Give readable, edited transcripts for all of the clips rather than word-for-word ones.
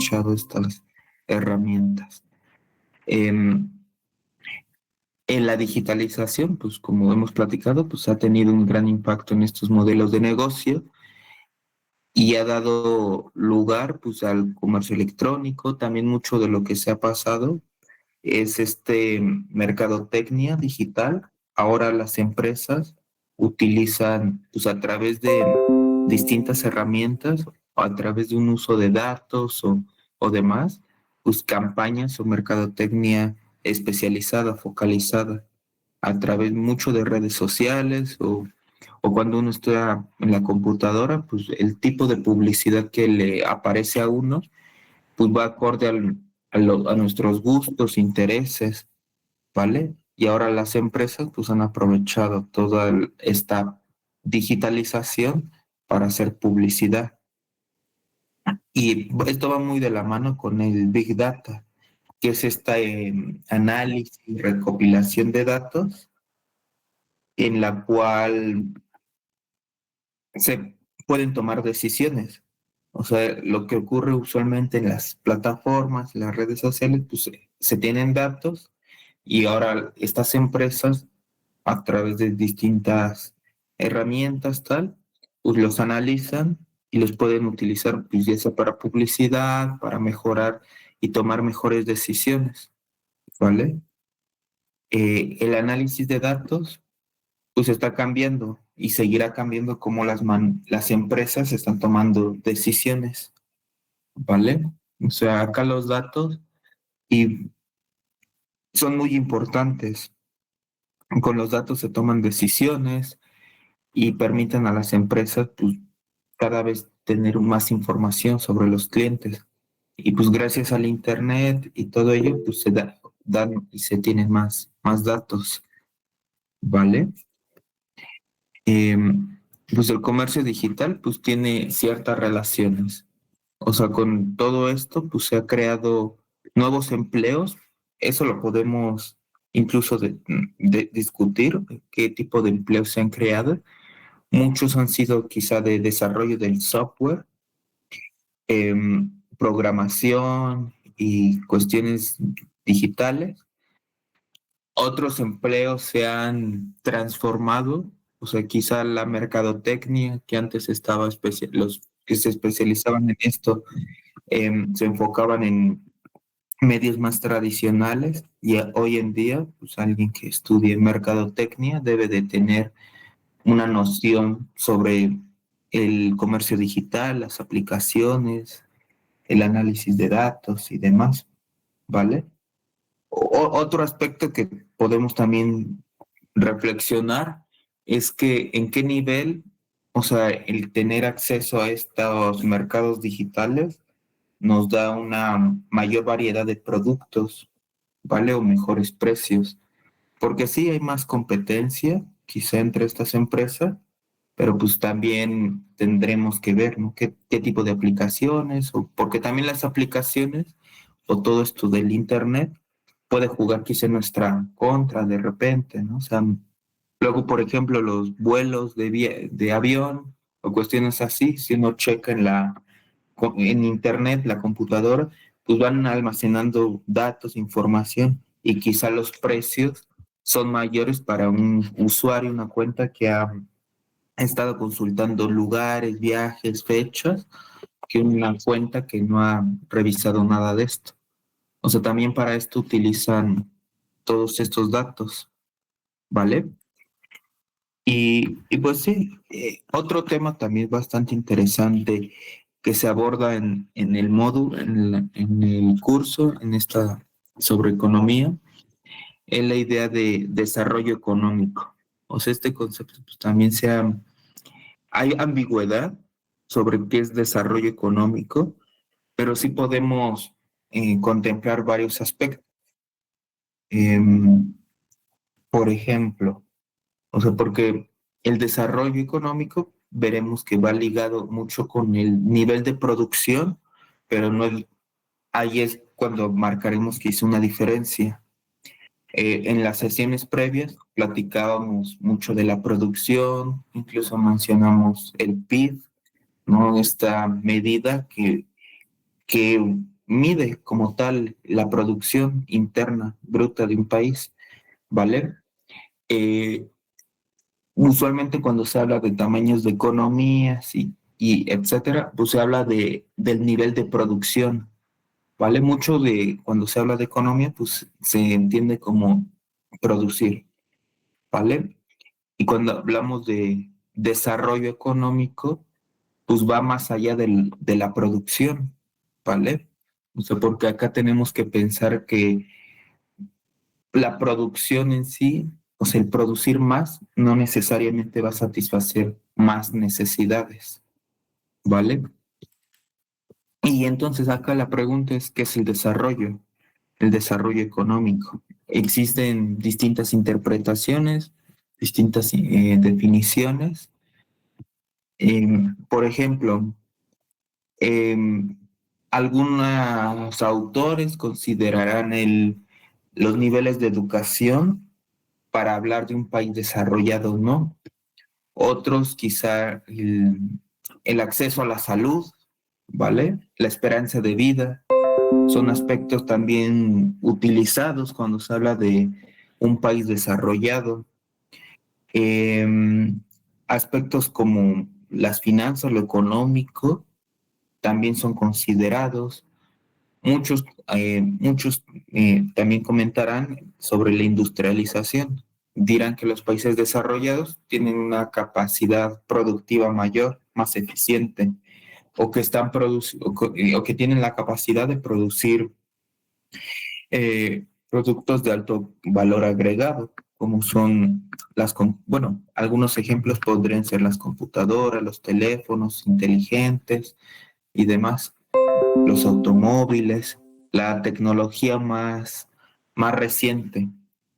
aprovechado estas herramientas. En la digitalización, pues como hemos platicado, pues ha tenido un gran impacto en estos modelos de negocio y ha dado lugar pues al comercio electrónico. También mucho de lo que se ha pasado es mercadotecnia digital. Ahora las empresas utilizan pues a través de distintas herramientas, a través de un uso de datos o demás, pues campañas o mercadotecnia especializada, focalizada, a través mucho de redes sociales o cuando uno está en la computadora, pues el tipo de publicidad que le aparece a uno, pues va acorde a nuestros gustos, intereses, ¿vale? Y ahora las empresas pues han aprovechado toda esta digitalización para hacer publicidad. Y esto va muy de la mano con el Big Data, que es análisis y recopilación de datos en la cual se pueden tomar decisiones. O sea, lo que ocurre usualmente en las plataformas, las redes sociales, pues se tienen datos y ahora estas empresas, a través de distintas herramientas, tal, pues los analizan y los pueden utilizar, pues ya sea para publicidad, para mejorar y tomar mejores decisiones, ¿vale? El análisis de datos pues está cambiando y seguirá cambiando como las empresas están tomando decisiones, ¿vale? O sea, acá los datos y son muy importantes. Con los datos se toman decisiones y permiten a las empresas pues, cada vez tener más información sobre los clientes. Y pues gracias al Internet y todo ello, pues dan y se tienen más datos, ¿vale? Pues el comercio digital pues tiene ciertas relaciones. O sea, con todo esto pues se ha creado nuevos empleos. Eso lo podemos incluso de discutir, qué tipo de empleos se han creado. Muchos han sido quizá de desarrollo del software, programación y cuestiones digitales. Otros empleos se han transformado, o sea, quizá la mercadotecnia que antes estaba los que se especializaban en esto se enfocaban en medios más tradicionales y hoy en día, pues alguien que estudie mercadotecnia debe de tener una noción sobre el comercio digital, las aplicaciones, el análisis de datos y demás, ¿vale? Otro aspecto que podemos también reflexionar es que en qué nivel, o sea, el tener acceso a estos mercados digitales nos da una mayor variedad de productos, ¿vale? O mejores precios. Porque sí hay más competencia, quizá entre estas empresas, pero pues también tendremos que ver, ¿no? ¿Qué tipo de aplicaciones? O porque también las aplicaciones o todo esto del Internet puede jugar quizá en nuestra contra de repente, ¿no? O sea, luego, por ejemplo, los vuelos de avión o cuestiones así, si uno checa en Internet, la computadora, pues van almacenando datos, información y quizá los precios son mayores para un usuario, una cuenta que ha estado consultando lugares, viajes, fechas, que una cuenta que no ha revisado nada de esto. O sea, también para esto utilizan todos estos datos, ¿vale? Y pues sí, otro tema también bastante interesante que se aborda en el módulo, en el curso, en esta sobre economía, es la idea de desarrollo económico. O sea, este concepto pues, también hay ambigüedad sobre qué es desarrollo económico, pero sí podemos contemplar varios aspectos. Em, por ejemplo, o sea, porque el desarrollo económico veremos que va ligado mucho con el nivel de producción, pero no ahí es cuando marcaremos que hizo una diferencia. En las sesiones previas platicábamos mucho de la producción, incluso mencionamos el PIB, ¿no? Esta medida que mide como tal la producción interna bruta de un país, ¿vale? Eh, Usualmente cuando se habla de tamaños de economías y etcétera, pues se habla del nivel de producción, ¿vale? Mucho de cuando se habla de economía, pues se entiende como producir, ¿vale? Y cuando hablamos de desarrollo económico, pues va más allá de la producción, ¿vale? O sea, porque acá tenemos que pensar que la producción en sí, o sea, el producir más, no necesariamente va a satisfacer más necesidades, ¿vale? Y entonces acá la pregunta es, ¿qué es el desarrollo? El desarrollo económico. Existen distintas interpretaciones, distintas definiciones. Por ejemplo, em, algunos autores considerarán los niveles de educación para hablar de un país desarrollado o no. Otros quizá el acceso a la salud, ¿vale? La esperanza de vida. Son aspectos también utilizados cuando se habla de un país desarrollado. Em, Aspectos como las finanzas, lo económico, también son considerados. Muchos también comentarán sobre la industrialización. Dirán que los países desarrollados tienen una capacidad productiva mayor, más eficiente, o que o que tienen la capacidad de producir productos de alto valor agregado, como son bueno, algunos ejemplos podrían ser las computadoras, los teléfonos inteligentes y demás, los automóviles, la tecnología más reciente,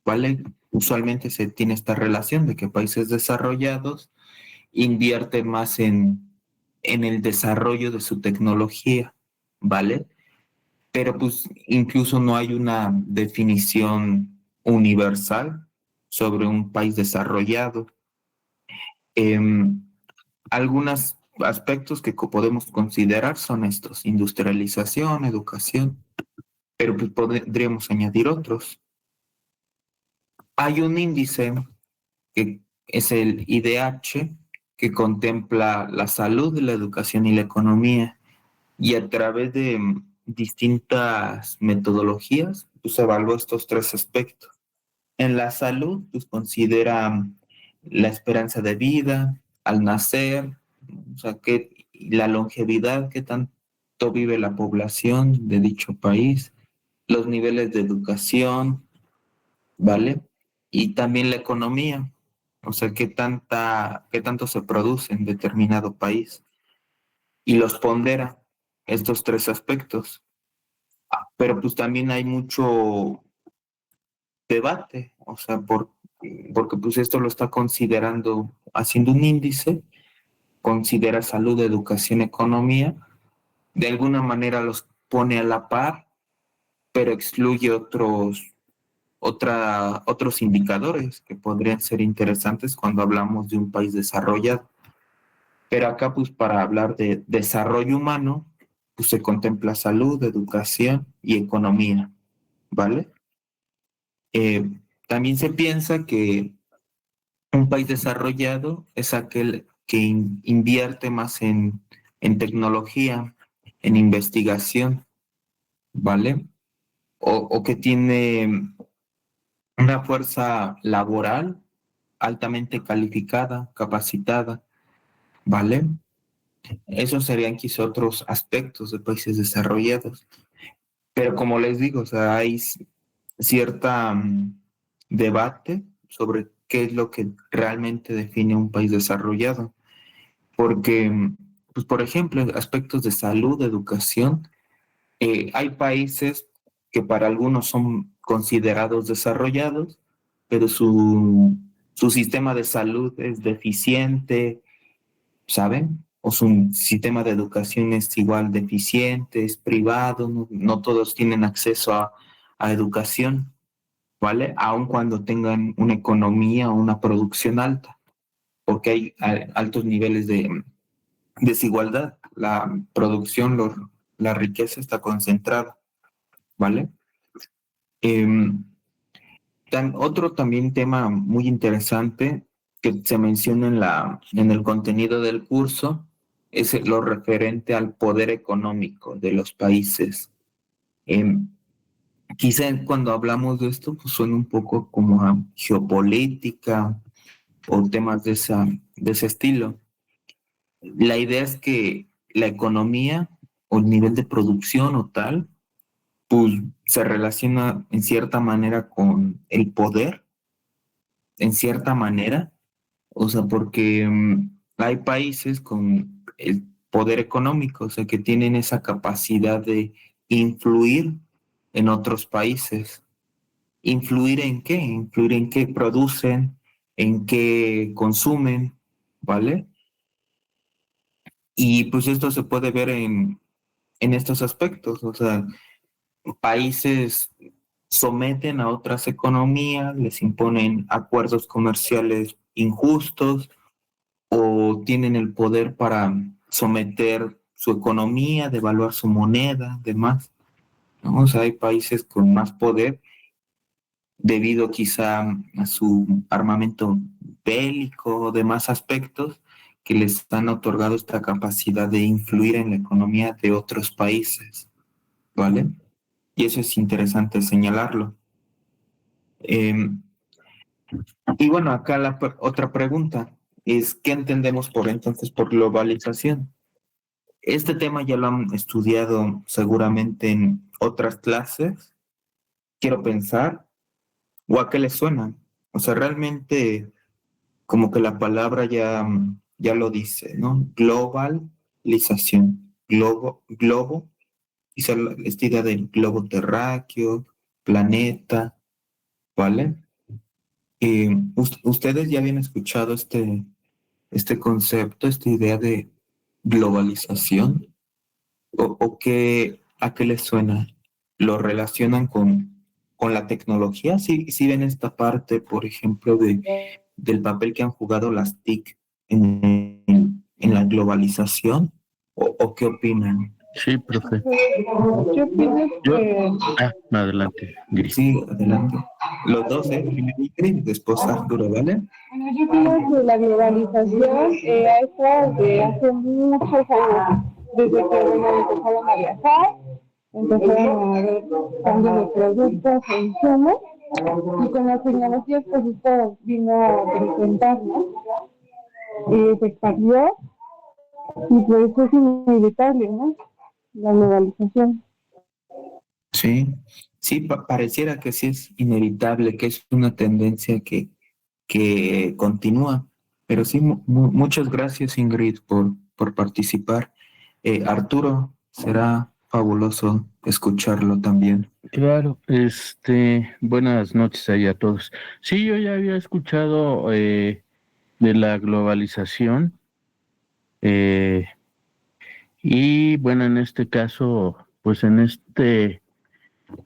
¿vale? Usualmente se tiene esta relación de que países desarrollados invierten más en el desarrollo de su tecnología, ¿vale? Pero pues incluso no hay una definición universal sobre un país desarrollado. Em, Algunos aspectos que podemos considerar son estos: industrialización, educación, pero pues podríamos añadir otros. Hay un índice que es el IDH, que contempla la salud, la educación y la economía, y a través de distintas metodologías, pues evalúa estos tres aspectos. En la salud, pues considera la esperanza de vida al nacer, o sea, la longevidad, qué tanto vive la población de dicho país, los niveles de educación, ¿vale? Y también la economía, o sea, qué tanto se produce en determinado país. Y los pondera estos tres aspectos. Pero pues también hay mucho debate, o sea, porque pues esto lo está considerando, haciendo un índice, considera salud, educación, economía, de alguna manera los pone a la par, pero excluye otros indicadores que podrían ser interesantes cuando hablamos de un país desarrollado. Pero acá, pues para hablar de desarrollo humano, pues se contempla salud, educación y economía, ¿vale? Eh, También se piensa que un país desarrollado es aquel que invierte más en tecnología, en investigación, ¿vale? O que tiene una fuerza laboral altamente calificada, capacitada, ¿vale? Esos serían quizá otros aspectos de países desarrollados. Pero como les digo, o sea, hay cierta debate sobre qué es lo que realmente define un país desarrollado. Porque, pues, por ejemplo, aspectos de salud, de educación, hay países que para algunos son considerados desarrollados, pero su sistema de salud es deficiente, ¿saben? O su sistema de educación es igual deficiente, es privado, no todos tienen acceso a educación, ¿vale? Aun cuando tengan una economía o una producción alta, porque hay altos niveles de desigualdad. La producción la riqueza está concentrada, ¿vale? Em, Otro también tema muy interesante que se menciona en el contenido del curso es lo referente al poder económico de los países. Em, Quizá cuando hablamos de esto, pues suena un poco como a geopolítica o temas de ese estilo. La idea es que la economía o el nivel de producción o tal, pues se relaciona en cierta manera con el poder, en cierta manera, o sea, porque hay países con el poder económico, o sea, que tienen esa capacidad de influir en otros países. ¿Influir en qué? Influir en qué producen, en qué consumen, ¿vale? Y pues esto se puede ver en estos aspectos, o sea, países someten a otras economías, les imponen acuerdos comerciales injustos o tienen el poder para someter su economía, devaluar su moneda, demás, ¿no? O sea, hay países con más poder debido quizá a su armamento bélico o demás aspectos que les han otorgado esta capacidad de influir en la economía de otros países, ¿vale? Y eso es interesante señalarlo. Eh, y bueno, acá otra pregunta es, ¿qué entendemos por entonces por globalización? Este tema ya lo han estudiado seguramente en otras clases, quiero pensar, o a qué les suena. O sea, realmente como que la palabra ya lo dice, ¿no? Globalización, globo, quizá esta idea del globo terráqueo, planeta, ¿vale? ¿Ustedes ya habían escuchado este concepto, esta idea de globalización? ¿O a qué les suena? ¿Lo relacionan con la tecnología? ¿Sí ven esta parte, por ejemplo, del papel que han jugado las TIC en la globalización? ¿O qué opinan? Sí, profe. Yo pienso Yo, que adelante, Gris. Sí, adelante. Los dos, ¿eh? Primero Ingrid, después Arturo, ¿vale? Bueno, yo creo que la globalización ha estado desde hace muchos años, desde que bueno, empezaron a viajar, empezaron a haber cambios de productos e insumos, y con las tecnologías pues esto vino a incrementar, ¿no? Y se expandió, y pues es inevitable, ¿no? La globalización. Sí, sí, pareciera que sí es inevitable, que es una tendencia que continúa. Pero sí, muchas gracias, Ingrid, por participar. Arturo, será fabuloso escucharlo también. Claro, buenas noches ahí a todos. Sí, yo ya había escuchado de la globalización, eh, y bueno, en este caso, pues en este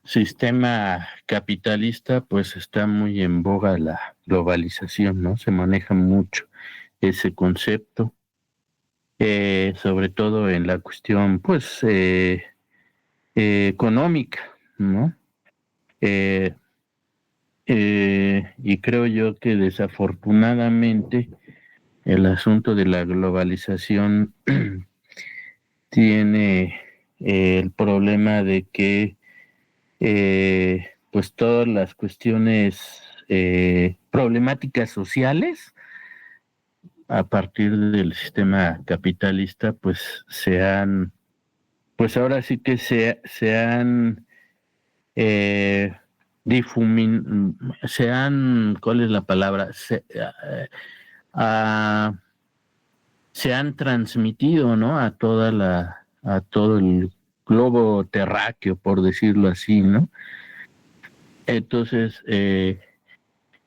sistema capitalista, pues está muy en boga la globalización, ¿no? Se maneja mucho ese concepto, sobre todo en la cuestión, pues, económica, ¿no? Eh, y creo yo que desafortunadamente el asunto de la globalización tiene el problema de que pues todas las cuestiones problemáticas sociales a partir del sistema capitalista pues pues ahora sí que se han eh, ¿cuál es la palabra? Ah, se han transmitido, ¿no? A todo el globo terráqueo, por decirlo así, ¿no? Entonces,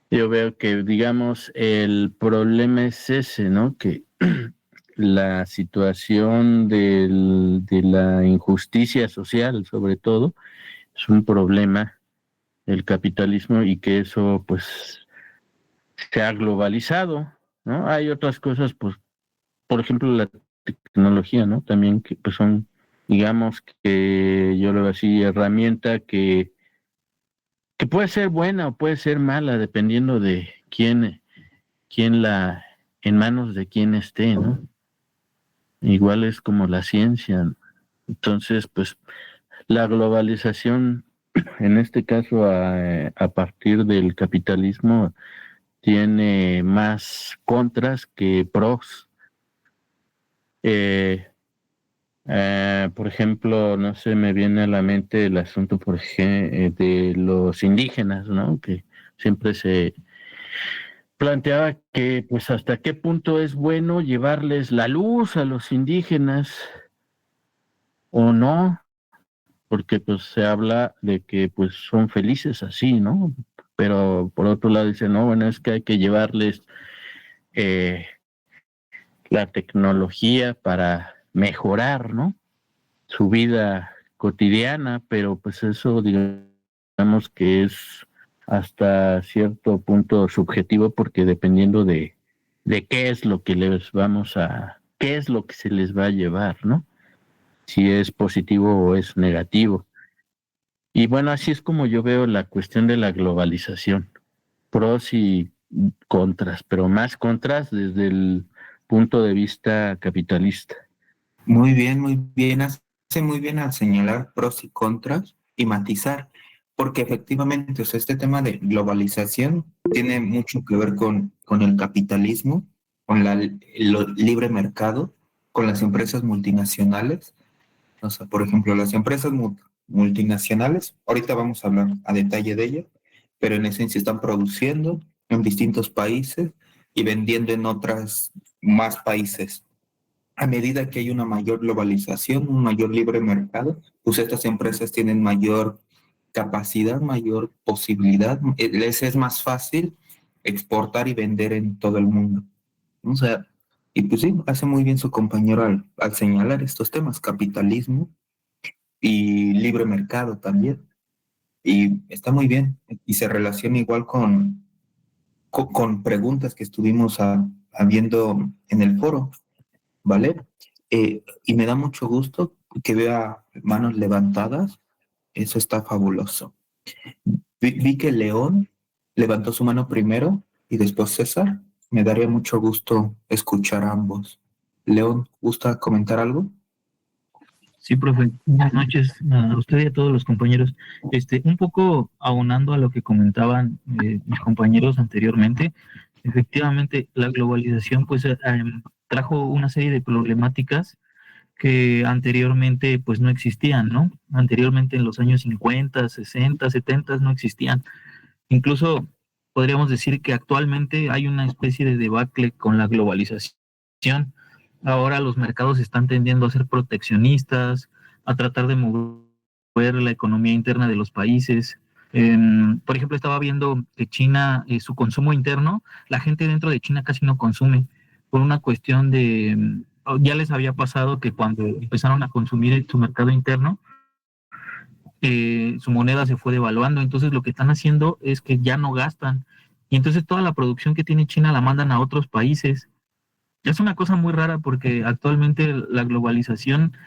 yo veo que, digamos, el problema es ese, ¿no? Que la situación de la injusticia social, sobre todo, es un problema del capitalismo y que eso, pues, se ha globalizado, ¿no? Hay otras cosas, pues, por ejemplo, la tecnología, ¿no? También que pues son digamos que yo lo veo así, herramienta que puede ser buena o puede ser mala, dependiendo de quién en manos de quién esté, ¿no? Igual es como la ciencia. Entonces, pues, la globalización, en este caso, a partir del capitalismo, tiene más contras que pros. Eh, por ejemplo, no sé, me viene a la mente el asunto, de los indígenas, ¿no? Que siempre se planteaba que, pues, hasta qué punto es bueno llevarles la luz a los indígenas o no, porque pues se habla de que pues son felices así, ¿no? Pero por otro lado dice, no, bueno, es que hay que llevarles eh, la tecnología para mejorar, ¿no? Su vida cotidiana, pero pues eso digamos que es hasta cierto punto subjetivo, porque dependiendo de qué es lo que qué es lo que se les va a llevar, ¿no? Si es positivo o es negativo. Y bueno, así es como yo veo la cuestión de la globalización, pros y contras, pero más contras desde el punto de vista capitalista. Muy bien, hace muy bien al señalar pros y contras y matizar, porque efectivamente, o sea, este tema de globalización tiene mucho que ver con el capitalismo, con el libre mercado, con las empresas multinacionales. O sea, por ejemplo, las empresas multinacionales, ahorita vamos a hablar a detalle de ello, pero en esencia están produciendo en distintos países y vendiendo en otras más países. A medida que hay una mayor globalización, un mayor libre mercado, pues estas empresas tienen mayor capacidad, mayor posibilidad, les es más fácil exportar y vender en todo el mundo. O sea, y pues sí, hace muy bien su compañero al señalar estos temas, capitalismo y libre mercado también. Y está muy bien. Y se relaciona igual con preguntas que estuvimos habiendo en el foro, ¿vale? Y me da mucho gusto que vea manos levantadas. Eso está fabuloso. Vi que León levantó su mano primero y después César. Me daría mucho gusto escuchar a ambos. León, ¿gusta comentar algo? Sí, profe. Buenas noches a usted y a todos los compañeros. Un poco aunando a lo que comentaban mis compañeros anteriormente, efectivamente la globalización pues trajo una serie de problemáticas que anteriormente pues no existían, ¿no? Anteriormente en los años 50, 60, 70 no existían. Incluso podríamos decir que actualmente hay una especie de debacle con la globalización. Ahora los mercados están tendiendo a ser proteccionistas, a tratar de mover la economía interna de los países. Por ejemplo, estaba viendo que China, su consumo interno, la gente dentro de China casi no consume por una cuestión de, ya les había pasado que cuando empezaron a consumir en su mercado interno, su moneda se fue devaluando, entonces lo que están haciendo es que ya no gastan, y entonces toda la producción que tiene China la mandan a otros países. Es una cosa muy rara porque actualmente la globalización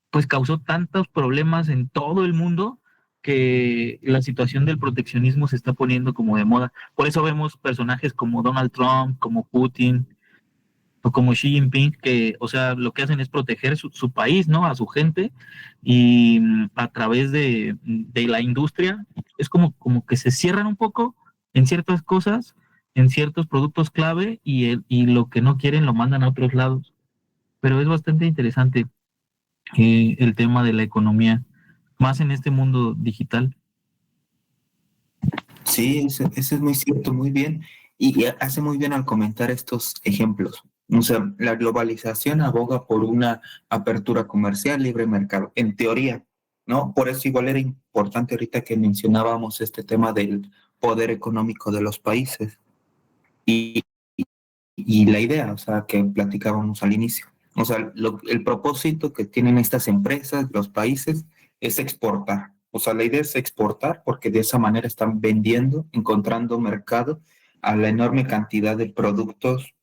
pues causó tantos problemas en todo el mundo que la situación del proteccionismo se está poniendo como de moda. Por eso vemos personajes como Donald Trump, como Putin, o como Xi Jinping, que, o sea, lo que hacen es proteger su país, ¿no? A su gente, y a través de la industria, es como que se cierran un poco en ciertas cosas, en ciertos productos clave, y lo que no quieren lo mandan a otros lados. Pero es bastante interesante el tema de la economía, más en este mundo digital. Sí, eso es muy cierto, muy bien. Y hace muy bien al comentar estos ejemplos. O sea, la globalización aboga por una apertura comercial, libre mercado, en teoría, ¿no? Por eso igual era importante ahorita que mencionábamos este tema del poder económico de los países y, y la idea, o sea, que platicábamos al inicio. O sea, el propósito que tienen estas empresas, los países, es exportar. O sea, la idea es exportar porque de esa manera están vendiendo, encontrando mercado a la enorme cantidad de productos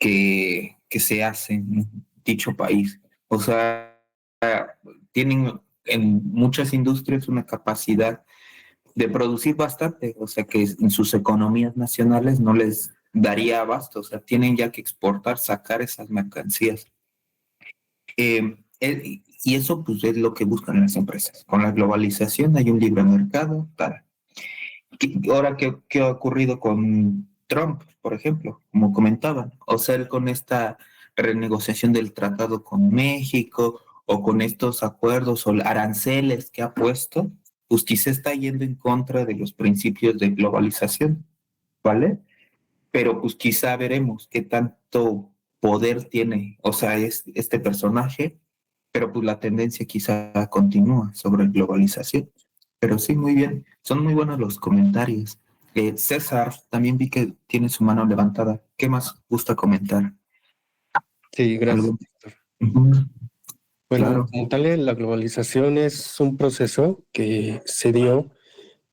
que se hacen en dicho país. O sea, tienen en muchas industrias una capacidad de producir bastante, o sea que en sus economías nacionales no les daría abasto, o sea, tienen ya que exportar, sacar esas mercancías. Y eso pues es lo que buscan las empresas. Con la globalización hay un libre mercado, tal. Ahora, ¿qué ha ocurrido con Trump, por ejemplo? Como comentaban, o sea, él con esta renegociación del tratado con México o con estos acuerdos o aranceles que ha puesto, pues quizá está yendo en contra de los principios de globalización, ¿vale? Pero pues quizá veremos qué tanto poder tiene, o sea, es este personaje, pero pues la tendencia quizá continúa sobre globalización. Pero sí, muy bien, son muy buenos los comentarios. César, también vi que tiene su mano levantada. ¿Qué más gusta comentar? Sí, gracias. ¿Algo? Ujú, Bueno, claro. como tal, la globalización es un proceso que se dio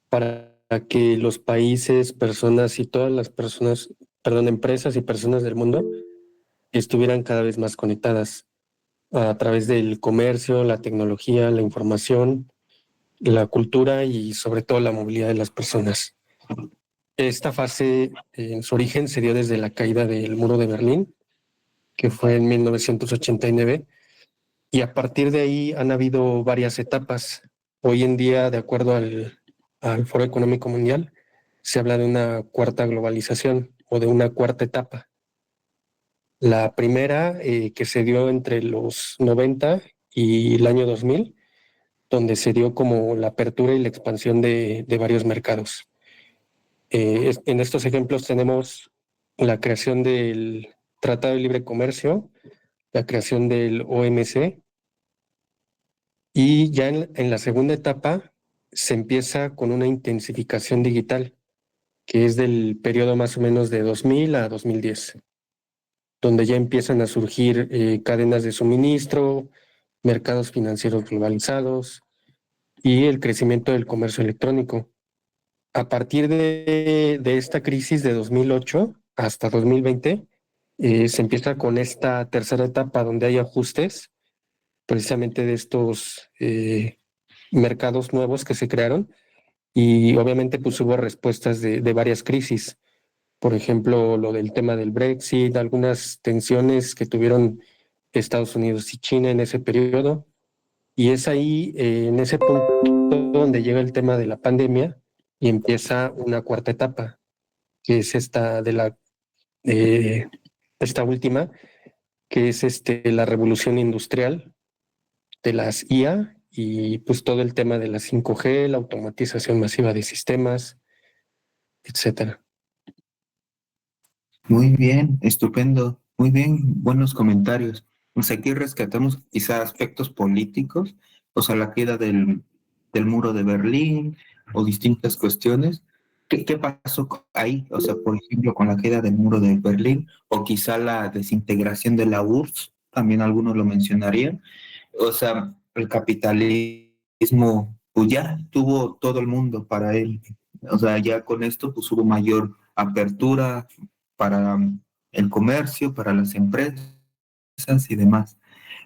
para que los países, personas y todas las personas, perdón, empresas y personas del mundo estuvieran cada vez más conectadas a través del comercio, la tecnología, la información, la cultura y sobre todo la movilidad de las personas. Esta fase en su origen se dio desde la caída del muro de Berlín, que fue en 1989, y a partir de ahí han habido varias etapas. Hoy en día, de acuerdo al Foro Económico Mundial, se habla de una cuarta globalización o de una cuarta etapa. La primera, que se dio entre los 90 y el año 2000, donde se dio como la apertura y la expansión de varios mercados. En estos ejemplos tenemos la creación del Tratado de Libre Comercio, la creación del OMC, y ya en la segunda etapa se empieza con una intensificación digital, que es del periodo más o menos de 2000 a 2010, donde ya empiezan a surgir cadenas de suministro, mercados financieros globalizados y el crecimiento del comercio electrónico. A partir de esta crisis de 2008 hasta 2020, se empieza con esta tercera etapa donde hay ajustes precisamente de estos mercados nuevos que se crearon, y obviamente pues hubo respuestas de varias crisis. Por ejemplo, lo del tema del Brexit, algunas tensiones que tuvieron Estados Unidos y China en ese periodo. Y es ahí, en ese punto, donde llega el tema de la pandemia y empieza una cuarta etapa, que es eh, esta última, que es la revolución industrial de las IA y pues todo el tema de la 5G, la automatización masiva de sistemas, etcétera. Muy bien, estupendo, muy bien, buenos comentarios. Pues aquí rescatamos quizá aspectos políticos, o sea, la caída del muro de Berlín o distintas cuestiones. ¿Qué pasó ahí? O sea, por ejemplo, con la caída del muro de Berlín o quizá la desintegración de la URSS, también algunos lo mencionarían. O sea, el capitalismo, pues ya tuvo todo el mundo para él. O sea, ya con esto pues hubo mayor apertura para el comercio, para las empresas y demás,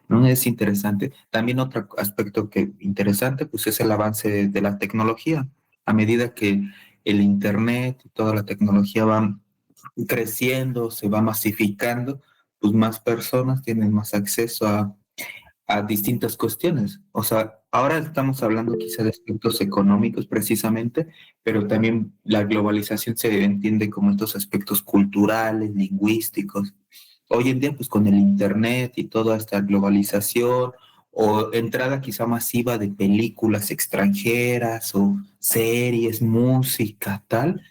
¿no? Es interesante. También otro aspecto que interesante, pues es el avance de la tecnología. A medida que el Internet y toda la tecnología van creciendo, se va masificando, pues más personas tienen más acceso a distintas cuestiones. O sea, ahora estamos hablando quizá de aspectos económicos precisamente, pero también la globalización se entiende como estos aspectos culturales, lingüísticos. Hoy en día, pues con el Internet y toda esta globalización o entrada quizá masiva de películas extranjeras o series, música, tal,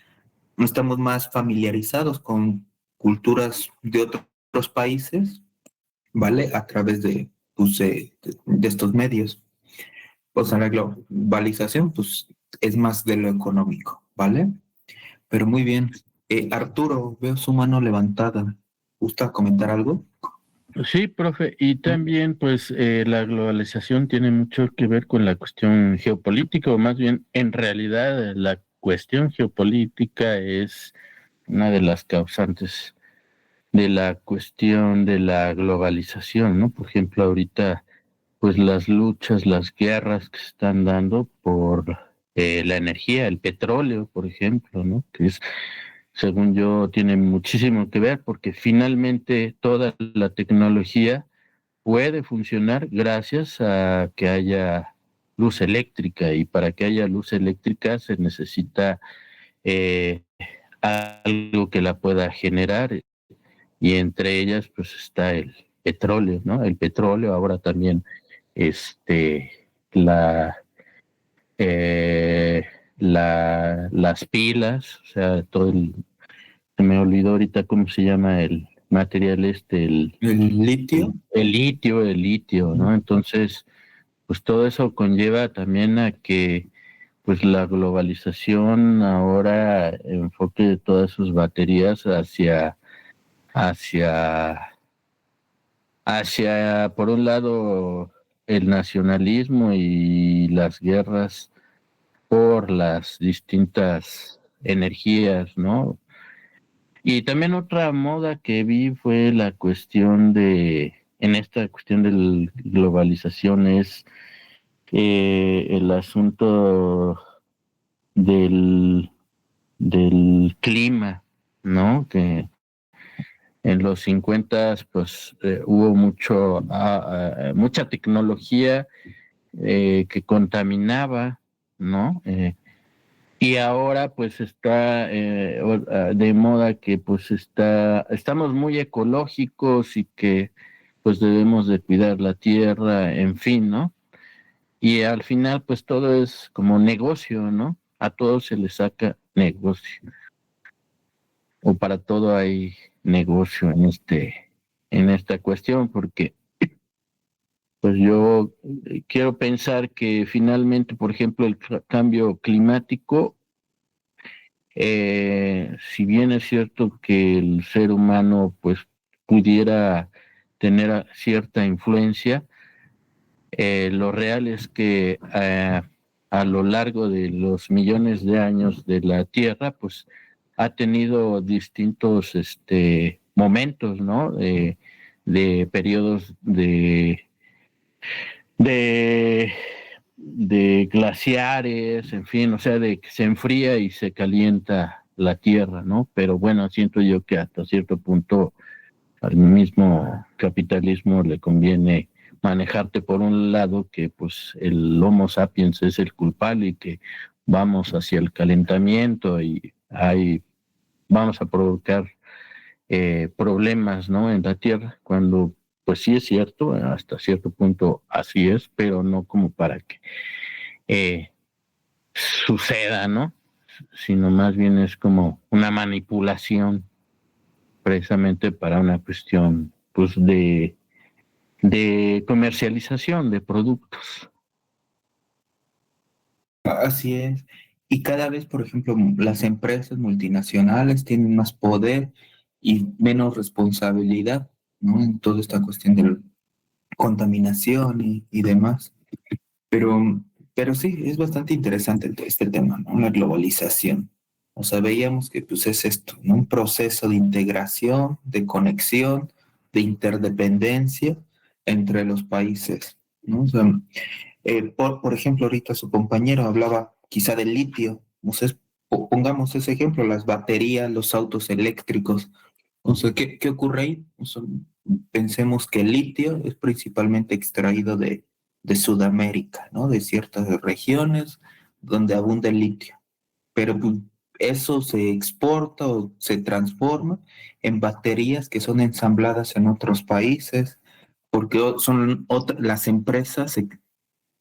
estamos más familiarizados con culturas de otros países, ¿vale? A través pues, de estos medios. O sea, la globalización, pues, es más de lo económico, ¿vale? Pero muy bien. Arturo, veo su mano levantada. ¿Gusta comentar algo? Sí, profe, y también pues la globalización tiene mucho que ver con la cuestión geopolítica, o más bien en realidad la cuestión geopolítica es una de las causantes de la cuestión de la globalización, ¿no? Por ejemplo, ahorita pues las luchas, las guerras que se están dando por la energía, el petróleo, por ejemplo, ¿no? Que es, según yo, tiene muchísimo que ver porque finalmente toda la tecnología puede funcionar gracias a que haya luz eléctrica, y para que haya luz eléctrica se necesita eh, algo que la pueda generar, y entre ellas pues está el petróleo, ¿no? El petróleo, ahora también la, eh, las pilas, o sea, se me olvidó ahorita cómo se llama el material El litio. el litio, ¿no? Entonces, pues todo eso conlleva también a que pues la globalización ahora enfoque todas sus baterías hacia, por un lado, el nacionalismo y las guerras por las distintas energías, ¿no? Y también otra moda que vi fue la cuestión en esta cuestión de la globalización es el asunto del, del clima, ¿no? Que en los 50 pues hubo mucha tecnología que contaminaba, ¿no? Y ahora pues está de moda que pues estamos muy ecológicos y que pues debemos de cuidar la tierra, en fin, ¿no? Y al final pues todo es como negocio, ¿no? A todo se le saca negocio, o para todo hay negocio en esta cuestión, porque pues yo quiero pensar que finalmente, por ejemplo, el cambio climático, si bien es cierto que el ser humano pues pudiera tener cierta influencia, lo real es que a lo largo de los millones de años de la Tierra, pues ha tenido distintos momentos, ¿no? De periodos de, de glaciares, en fin, o sea, de que se enfría y se calienta la Tierra, ¿no? Pero bueno, siento yo que hasta cierto punto al mismo capitalismo le conviene manejarte por un lado que pues el Homo sapiens es el culpable y que vamos hacia el calentamiento y ahí vamos a provocar problemas, ¿no? En la Tierra, cuando pues sí es cierto, hasta cierto punto así es, pero no como para que eh, suceda, ¿no? Sino más bien es como una manipulación precisamente para una cuestión pues de comercialización de productos. Así es. Y cada vez, por ejemplo, las empresas multinacionales tienen más poder y menos responsabilidad, ¿no? En toda esta cuestión de la contaminación y demás. Pero, pero sí, es bastante interesante este tema, ¿no? La globalización. O sea, veíamos que pues es esto, ¿no? Un proceso de integración, de conexión, de interdependencia entre los países, ¿no? O sea, por ejemplo, ahorita su compañero hablaba quizá del litio. O sea, pongamos ese ejemplo, las baterías, los autos eléctricos. O sea, ¿qué ocurre ahí? O sea, pensemos que el litio es principalmente extraído de Sudamérica, ¿no? De ciertas regiones donde abunda el litio. Pero pues, eso se exporta o se transforma en baterías que son ensambladas en otros países, porque son las empresas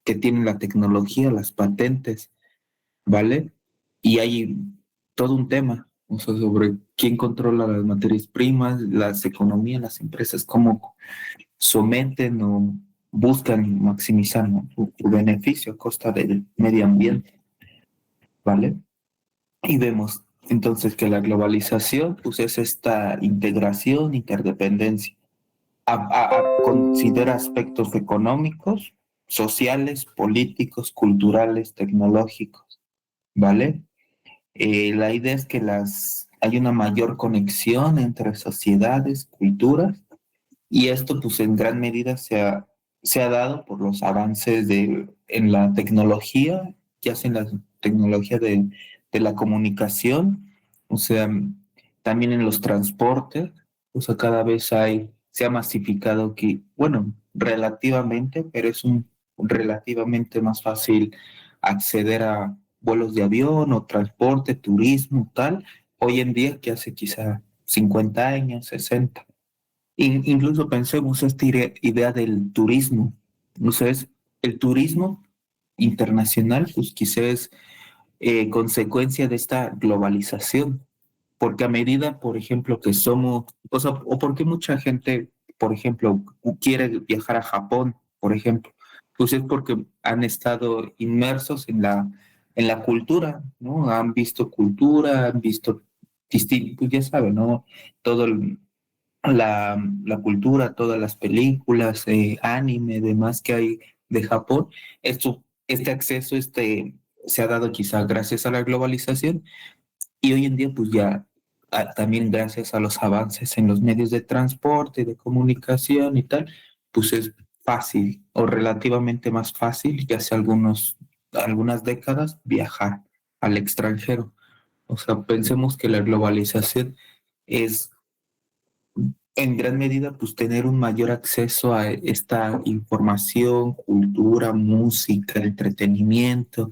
que tienen la tecnología, las patentes, ¿vale? Y hay todo un tema, o sea, sobre quién controla las materias primas, las economías, las empresas, cómo someten o buscan maximizar, ¿no? Su beneficio a costa del medio ambiente, ¿vale? Y vemos entonces que la globalización pues es esta integración, interdependencia. Considera aspectos económicos, sociales, políticos, culturales, tecnológicos, ¿vale? La idea es que hay una mayor conexión entre sociedades, culturas, y esto pues en gran medida se ha se ha dado por los avances en la tecnología, ya sea en la tecnología de la comunicación, o sea, también en los transportes, o sea, cada vez se ha masificado que, bueno, relativamente, pero es relativamente más fácil acceder a vuelos de avión o transporte, turismo, tal, hoy en día que hace quizá 50 años, 60. Incluso pensemos esta idea del turismo. O sea, el turismo internacional, pues quizás es consecuencia de esta globalización, porque a medida, por ejemplo, que somos, o sea, o porque mucha gente, por ejemplo, quiere viajar a Japón, por ejemplo, pues es porque han estado inmersos en la cultura, ¿no? Han visto cultura, han visto distinto, pues ya saben, ¿no? Todo la cultura, todas las películas, anime, demás que hay de Japón, este acceso se ha dado quizá gracias a la globalización y hoy en día pues ya también gracias a los avances en los medios de transporte, de comunicación y tal, pues es fácil o relativamente más fácil, ya hace algunas décadas, viajar al extranjero. O sea, pensemos que la globalización es en gran medida, pues tener un mayor acceso a esta información, cultura, música, entretenimiento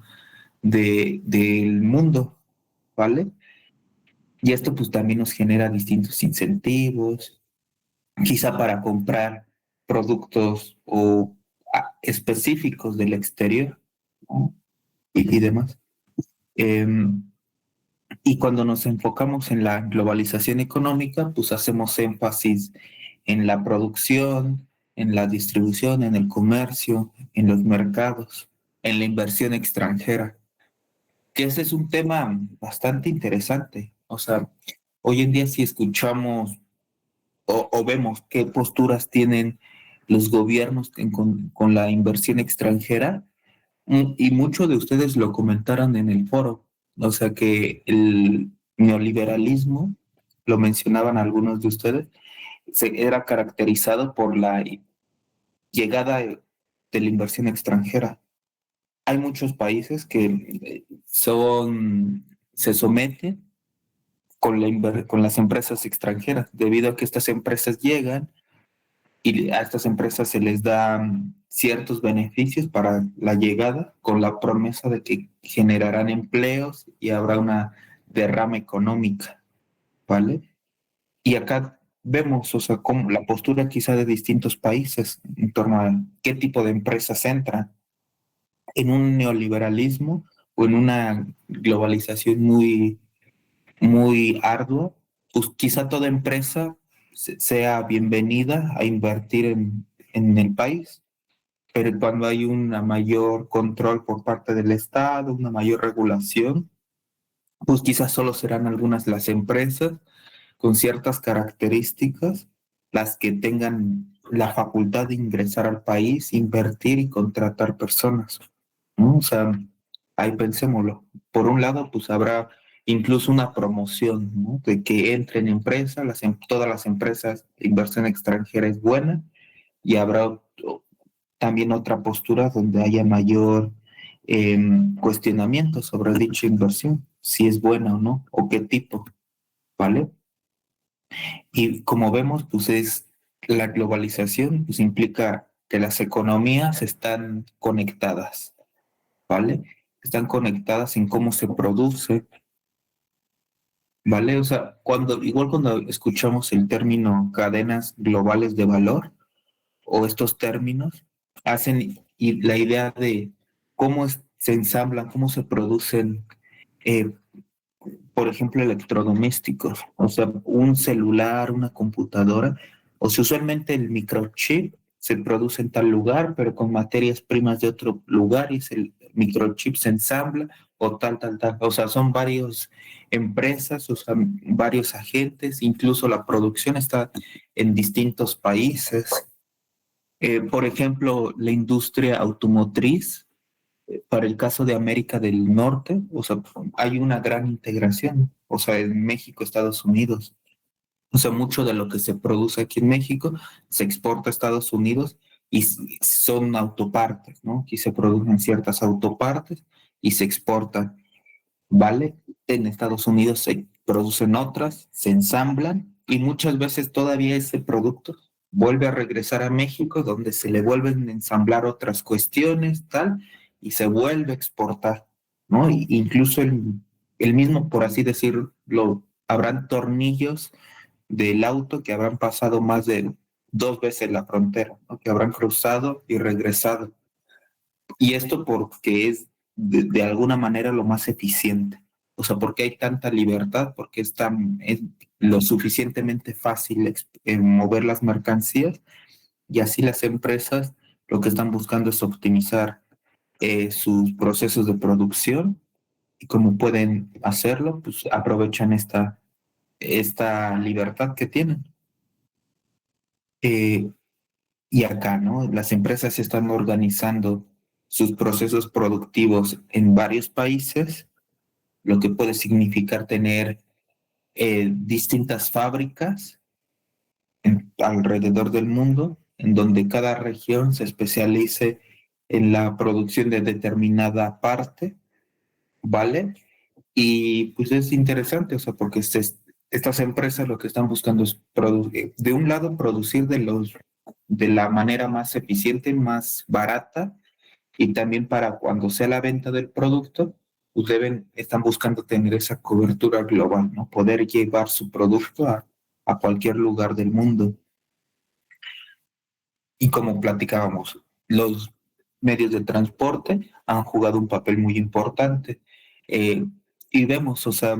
del mundo, ¿vale? Y esto pues también nos genera distintos incentivos, quizá para comprar productos específicos del exterior, ¿no? Y demás. Em, Y cuando nos enfocamos en la globalización económica, pues hacemos énfasis en la producción, en la distribución, en el comercio, en los mercados, en la inversión extranjera, que ese es un tema bastante interesante. O sea, hoy en día si escuchamos o vemos qué posturas tienen los gobiernos con la inversión extranjera, y muchos de ustedes lo comentaron en el foro, o sea que el neoliberalismo, lo mencionaban algunos de ustedes, era caracterizado por la llegada de la inversión extranjera. Hay muchos países que se someten con las empresas extranjeras, debido a que estas empresas llegan y a estas empresas se les dan ciertos beneficios para la llegada con la promesa de que generarán empleos y habrá una derrama económica, ¿vale? Y acá vemos, o sea, como la postura quizá de distintos países en torno a qué tipo de empresas entran en un neoliberalismo o en una globalización muy, muy ardua, pues quizá toda empresa sea bienvenida a invertir en el país, pero cuando hay un mayor control por parte del Estado, una mayor regulación, pues quizás solo serán algunas las empresas con ciertas características las que tengan la facultad de ingresar al país, invertir y contratar personas, ¿no? O sea, ahí pensémoslo. Por un lado, pues habrá incluso una promoción, ¿no? De que entren empresas, todas las empresas de inversión extranjera es buena y habrá también otra postura donde haya mayor cuestionamiento sobre dicha inversión, si es buena o no, o qué tipo, ¿vale? Y como vemos, pues es la globalización, pues implica que las economías están conectadas, ¿vale? Están conectadas en cómo se produce, ¿vale? O sea, igual cuando escuchamos el término cadenas globales de valor o estos términos, hacen y la idea de se ensamblan, cómo se producen, eh, por ejemplo, electrodomésticos, o sea, un celular, una computadora, o sea, usualmente el microchip se produce en tal lugar, pero con materias primas de otro lugar y el microchip se ensambla o tal, tal, tal. O sea, son varias empresas, o sea, varios agentes, incluso la producción está en distintos países. Por ejemplo, la industria automotriz para el caso de América del Norte, o sea, hay una gran integración, o sea, en México, Estados Unidos. O sea, mucho de lo que se produce aquí en México se exporta a Estados Unidos y son autopartes, ¿no? Aquí se producen ciertas autopartes y se exportan, ¿vale? En Estados Unidos se producen otras, se ensamblan y muchas veces todavía ese producto vuelve a regresar a México donde se le vuelven a ensamblar otras cuestiones, tal, y se vuelve a exportar, ¿no? Incluso el mismo, por así decirlo, habrán tornillos del auto que habrán pasado más de 2 veces la frontera, ¿no? Que habrán cruzado y regresado. Y esto porque es de alguna manera lo más eficiente. O sea, porque hay tanta libertad, porque es lo suficientemente fácil mover las mercancías y así las empresas lo que están buscando es optimizar sus procesos de producción y como pueden hacerlo, pues aprovechan esta libertad que tienen. Eh, y acá, ¿no? Las empresas están organizando sus procesos productivos en varios países, lo que puede significar tener distintas fábricas alrededor del mundo, en donde cada región se especialice en la producción de determinada parte, ¿vale? Y pues es interesante, o sea, porque estas empresas lo que están buscando es, de un lado, producir de la manera más eficiente, más barata, y también para cuando sea la venta del producto, pues están buscando tener esa cobertura global, ¿no? Poder llevar su producto a cualquier lugar del mundo. Y como platicábamos, los medios de transporte han jugado un papel muy importante. Eh, y vemos, o sea,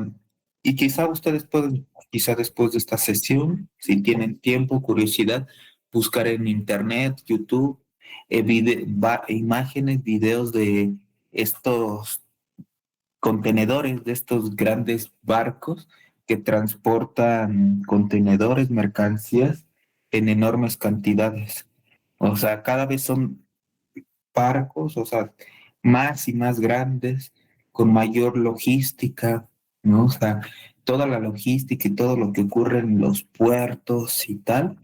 y quizá ustedes pueden, quizá después de esta sesión, si tienen tiempo, curiosidad, buscar en internet, YouTube, imágenes, videos de estos contenedores, de estos grandes barcos que transportan contenedores, mercancías en enormes cantidades. O sea, cada vez son barcos, o sea, más y más grandes, con mayor logística, ¿no? O sea, toda la logística y todo lo que ocurre en los puertos y tal,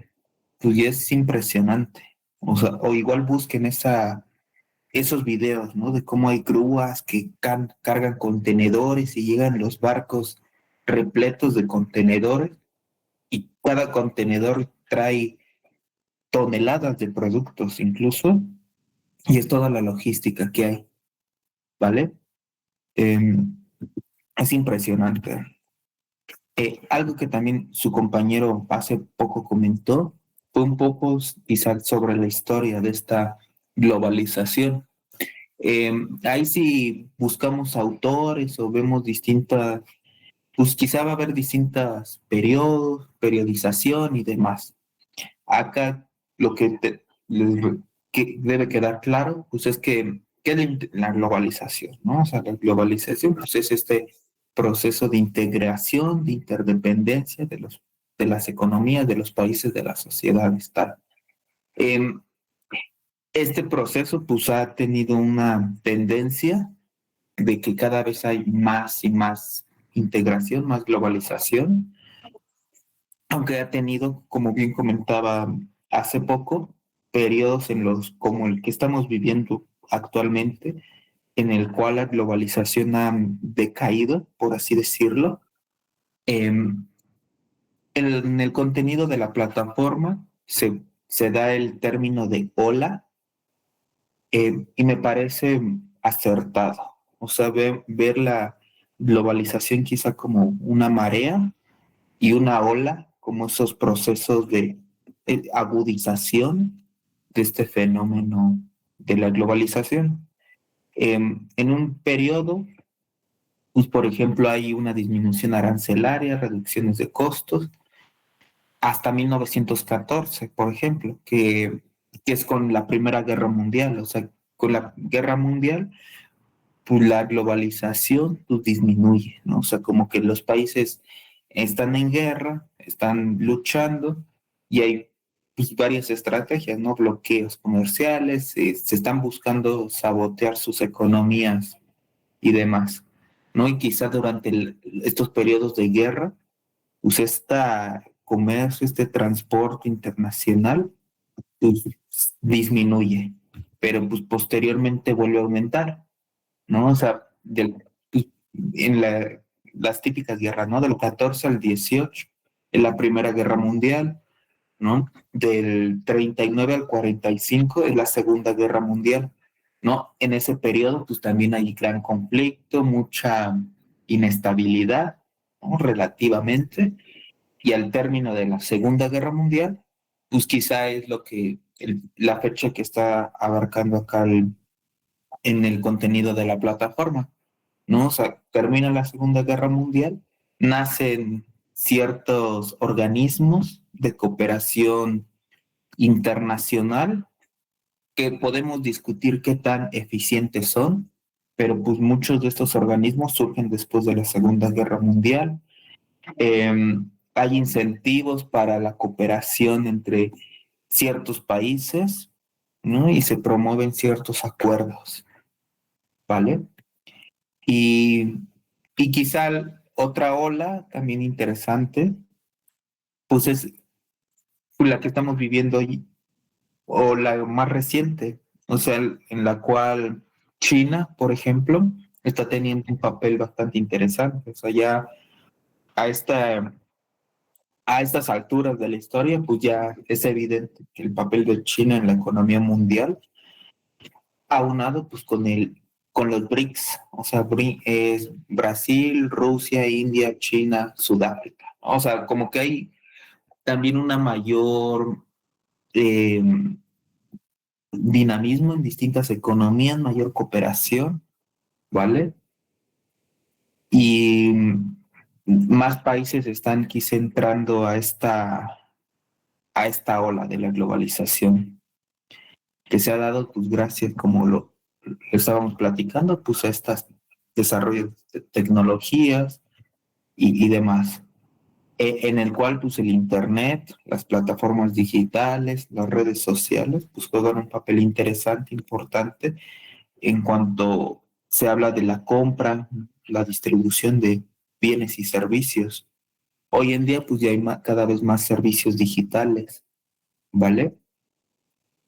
pues ya es impresionante. O sea, o igual busquen esos videos, ¿no? De cómo hay grúas que cargan contenedores y llegan los barcos repletos de contenedores y cada contenedor trae toneladas de productos incluso, y es toda la logística que hay, ¿vale? Es impresionante. Algo que también su compañero hace poco comentó fue un poco quizás sobre la historia de esta globalización. Ahí si buscamos autores o vemos distintas, pues quizá va a haber distintas periodos, periodización y demás. Acá lo que debe quedar claro, pues es que es la globalización, ¿no? O sea, la globalización pues es este proceso de integración, de interdependencia de las economías, de los países, de las sociedades, tal. Em, este proceso pues ha tenido una tendencia de que cada vez hay más y más integración, más globalización, aunque ha tenido, como bien comentaba hace poco, periodos como el que estamos viviendo actualmente, en el cual la globalización ha decaído, por así decirlo. En el contenido de la plataforma se da el término de ola, y me parece acertado. O sea, ver la globalización quizá como una marea y una ola, como esos procesos de agudización de este fenómeno de la globalización. En un periodo, pues por ejemplo, hay una disminución arancelaria, reducciones de costos, hasta 1914, por ejemplo, que es con la Primera Guerra Mundial. O sea, con la Guerra Mundial, pues la globalización pues, disminuye, ¿no? O sea, como que los países están en guerra, están luchando y hay pues, varias estrategias, ¿no? Bloqueos comerciales, se están buscando sabotear sus economías y demás, ¿no? Y quizá durante estos periodos de guerra, pues este comercio, este transporte internacional, pues disminuye, pero pues posteriormente vuelve a aumentar, ¿no? O sea, en las típicas guerras, ¿no? Del 14 al 18, en la Primera Guerra Mundial, ¿no? Del 39 al 45 es la Segunda Guerra Mundial, ¿no? En ese periodo, pues también hay gran conflicto, mucha inestabilidad, ¿no? Relativamente, y al término de la Segunda Guerra Mundial, pues quizá es lo que, la fecha que está abarcando acá en el contenido de la plataforma, ¿no? O sea, termina la Segunda Guerra Mundial, nacen ciertos organismos de cooperación internacional que podemos discutir qué tan eficientes son, pero pues muchos de estos organismos surgen después de la Segunda Guerra Mundial. Hay incentivos para la cooperación entre ciertos países, ¿no? Y se promueven ciertos acuerdos, ¿vale? Y, y quizá otra ola también interesante, pues es la que estamos viviendo hoy, o la más reciente, o sea, en la cual China, por ejemplo, está teniendo un papel bastante interesante. O sea, ya a a estas alturas de la historia, pues ya es evidente que el papel de China en la economía mundial, aunado pues con los BRICS, o sea, es Brasil, Rusia, India, China, Sudáfrica. O sea, como que hay también una mayor eh, dinamismo en distintas economías, mayor cooperación, ¿vale? Y más países están quizá entrando a esta ola de la globalización, que se ha dado, pues gracias, como lo estábamos platicando, pues a estos desarrollos de tecnologías y demás, en el cual pues el Internet, las plataformas digitales, las redes sociales, pues juegan un papel interesante, importante, en cuanto se habla de la compra, la distribución de bienes y servicios. Hoy en día pues ya hay cada vez más servicios digitales, ¿vale?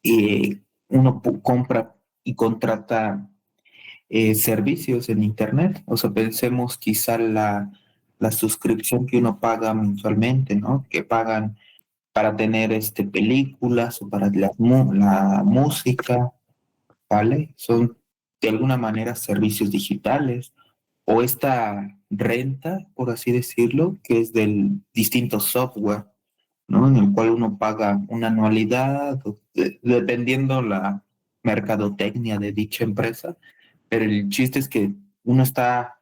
Y uno compra y contrata servicios en Internet. O sea, pensemos quizá la suscripción que uno paga mensualmente, ¿no? Que pagan para tener películas o para la música, ¿vale? Son de alguna manera servicios digitales o esta renta, por así decirlo, que es del distinto software, ¿no? En el cual uno paga una anualidad, dependiendo la mercadotecnia de dicha empresa, pero el chiste es que uno está,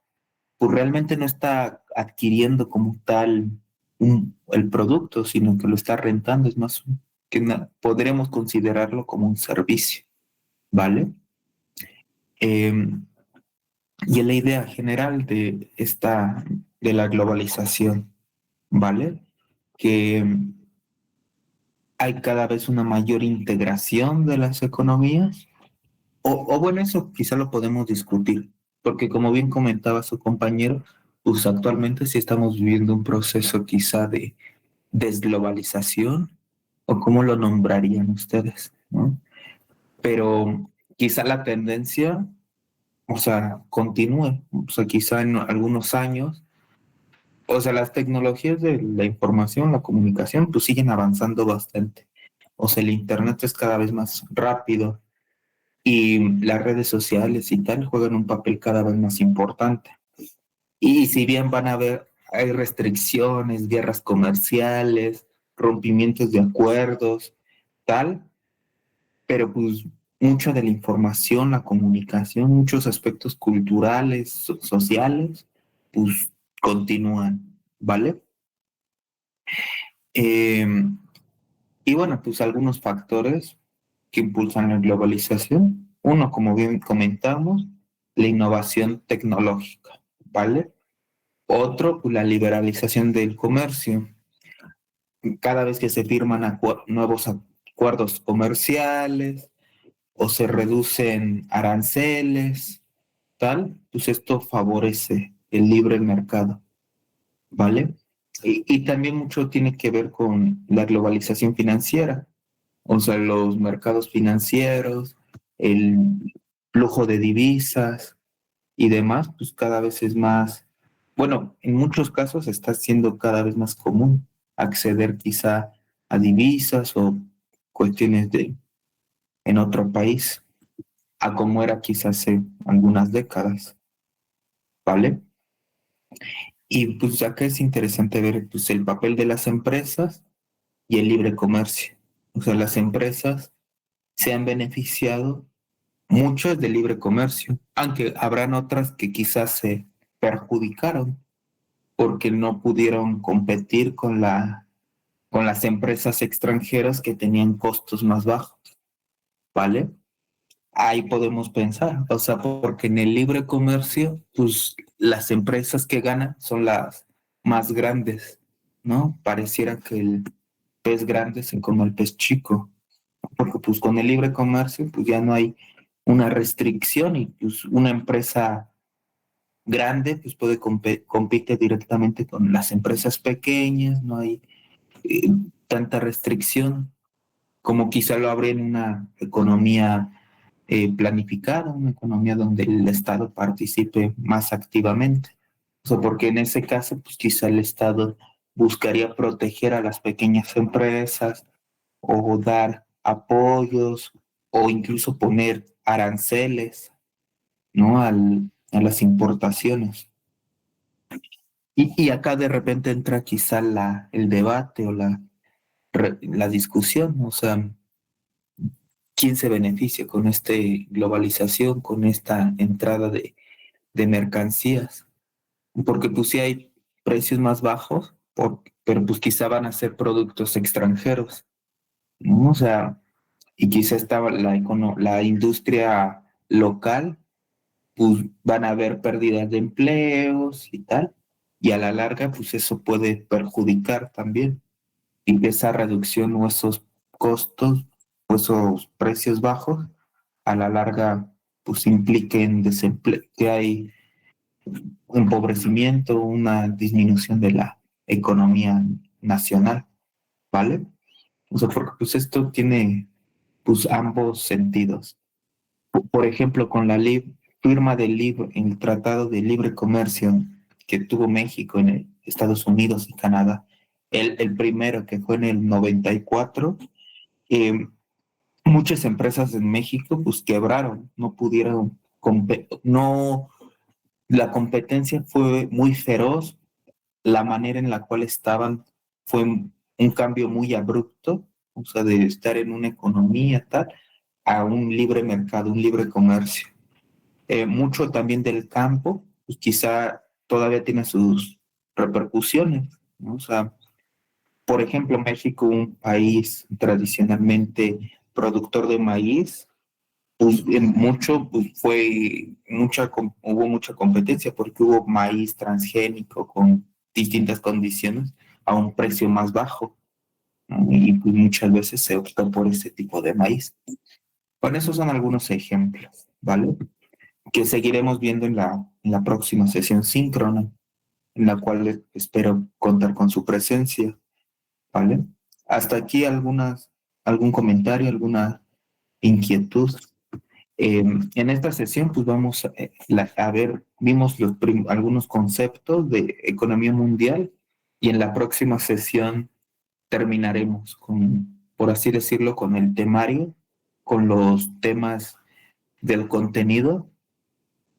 pues realmente no está adquiriendo como tal el producto, sino que lo está rentando, es más podremos considerarlo como un servicio, ¿vale? Y es la idea general de la globalización, ¿vale? Que hay cada vez una mayor integración de las economías, o bueno, eso quizá lo podemos discutir, porque como bien comentaba su compañero, pues actualmente sí estamos viviendo un proceso quizá de desglobalización, o cómo lo nombrarían ustedes, ¿no? Pero quizá la tendencia, o sea, continúe, o sea, quizá en algunos años, o sea, las tecnologías de la información, la comunicación, pues siguen avanzando bastante. O sea, el Internet es cada vez más rápido y las redes sociales y tal juegan un papel cada vez más importante. Y si bien hay restricciones, guerras comerciales, rompimientos de acuerdos, tal, pero pues mucha de la información, la comunicación, muchos aspectos culturales, sociales, pues continúan, ¿vale? Y bueno, pues algunos factores que impulsan la globalización. Uno, como bien comentamos, la innovación tecnológica, ¿vale? Otro, pues la liberalización del comercio. Cada vez que se firman nuevos acuerdos comerciales o se reducen aranceles, tal, pues esto favorece el libre mercado, ¿vale? Y también mucho tiene que ver con la globalización financiera. O sea, los mercados financieros, el flujo de divisas y demás, pues cada vez es más, bueno, en muchos casos está siendo cada vez más común acceder quizá a divisas o cuestiones en otro país, a como era quizás hace algunas décadas, ¿vale? Y pues acá es interesante ver pues, el papel de las empresas y el libre comercio. O sea, las empresas se han beneficiado mucho del libre comercio, aunque habrán otras que quizás se perjudicaron porque no pudieron competir con las empresas extranjeras que tenían costos más bajos, ¿vale? Ahí podemos pensar, o sea, porque en el libre comercio, pues las empresas que ganan son las más grandes, ¿no? Pareciera que el pez grande se come al pez chico, porque pues con el libre comercio, pues ya no hay una restricción y pues una empresa grande pues puede compite directamente con las empresas pequeñas, no hay eh, tanta restricción como quizá lo habría en una economía planificada, una economía donde el Estado participe más activamente. O sea, porque en ese caso, pues quizá el Estado buscaría proteger a las pequeñas empresas o dar apoyos o incluso poner aranceles, ¿no? A las importaciones. Y acá de repente entra quizá el debate o la discusión, o sea, quién se beneficia con esta globalización, con esta entrada de mercancías, porque pues sí hay precios más bajos, pero pues quizá van a ser productos extranjeros, ¿no? O sea, y quizá estaba la industria local, pues van a haber pérdidas de empleos y tal, y a la larga pues eso puede perjudicar también, y que esa reducción o esos costos o esos precios bajos a la larga pues impliquen desempleo, que hay un empobrecimiento, una disminución de la economía nacional, ¿vale? O sea, porque pues esto tiene pues ambos sentidos. Por ejemplo, con la firma el Tratado de Libre Comercio que tuvo México en Estados Unidos y Canadá, el primero que fue en el 94, eh, muchas empresas en México pues quebraron, no pudieron, no, la competencia fue muy feroz, la manera en la cual estaban fue un cambio muy abrupto, o sea, de estar en una economía tal a un libre mercado, un libre comercio. Mucho también del campo, pues quizá todavía tiene sus repercusiones, ¿no? O sea, por ejemplo, México, un país tradicionalmente productor de maíz, pues en mucho, pues hubo mucha competencia porque hubo maíz transgénico con distintas condiciones a un precio más bajo, ¿no? Y pues muchas veces se optó por ese tipo de maíz. Bueno, esos son algunos ejemplos, ¿vale? Que seguiremos viendo en la próxima sesión síncrona, en la cual espero contar con su presencia, ¿vale? Hasta aquí algún comentario, alguna inquietud. En esta sesión, pues vamos a ver, vimos algunos conceptos de economía mundial y en la próxima sesión terminaremos con, por así decirlo, con el temario, con los temas del contenido.